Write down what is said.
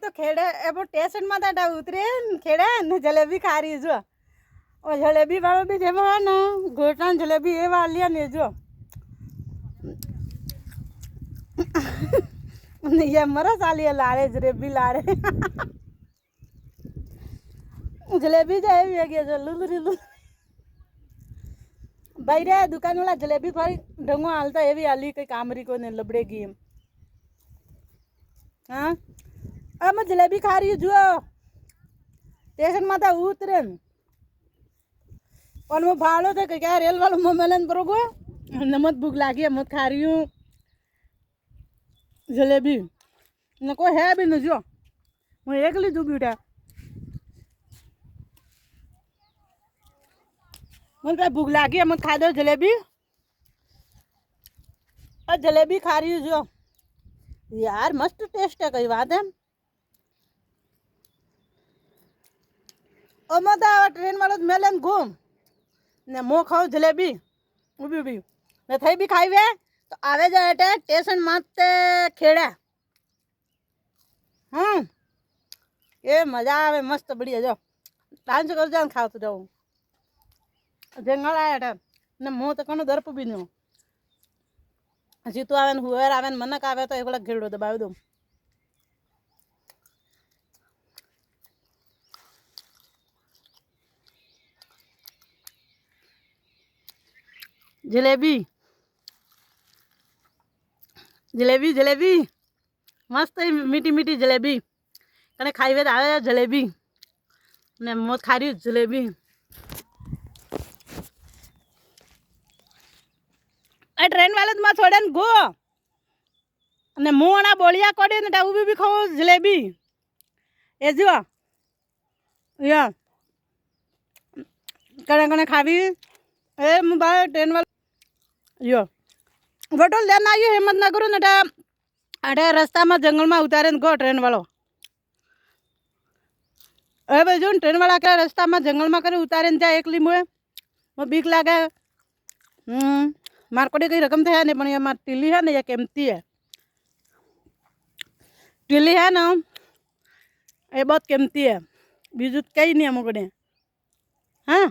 तो खेड़े अब स्टेशन में था उतरे खेड़े ने जलेबी खा रही जो और जलेबी वाला भी जेब है ना गोटा जलेबी ये वाली ने जो ये मरा साली लारे जलेबी लारे जलेबी जाए गया जो लुलू भाई रे दुकान वाला जलेबी थोड़ी ढंगो हालता है भी हाली कई कामरी को ने लबड़ेगी हाँ अब मैं जलेबी खा रही हूँ जो स्टेशन में था उतरे और मैं भाड़ो थे क्या रेल वालों में मिलन बरोगो नमक भूख लागी मत खा रही हूँ जलेबी न कोई है भी न जो मैं एक ली दू बेटा मुझे भूख लगी है मत खा दो जलेबी और जलेबी खा रही हूँ जो यार मस्त टेस्ट है कई बात है और मत ट्रेन वालों मेले घूम ने मो खाओ जलेबी उभी उभी ने थई भी खाई वे तो आवे जाए स्टेशन माते खेड़ा ये मजा आवे मस्त बढ़िया जो डांस कर जान खाओ तो जाओ जंगल आया था ने मो तो कनो दर्प भी नहीं जीतू आवे हुएर आवे मनक आवे तो एक घेड़ो दबाव दो जलेबी जलेबी जलेबी मस्त मीठी मीठी जलेबी कने खाई वे आवे जलेबी ने मत खा रही जलेबी ट्रेन वाले तो छोड़े गो ने मुँह बोलिया कोड़ी ने उभी भी खाओ जलेबी ए जो या कने कने खावी ए मोबाइल ट्रेन वाला यो फोटो लेना आइए हिम्मत ना करो ना अटे रास्ता में जंगल में उतारे गो ट्रेन वालों ए भाई जो ट्रेन वाला के रास्ता में जंगल में करे उतारे जाए एकली मुए वो बीक लागे मार कोड़ी कई रकम थे नहीं पण मार टीली है ना या केमती है टीली है ना ये बहुत केमती है बीजू कई नहीं हम हाँ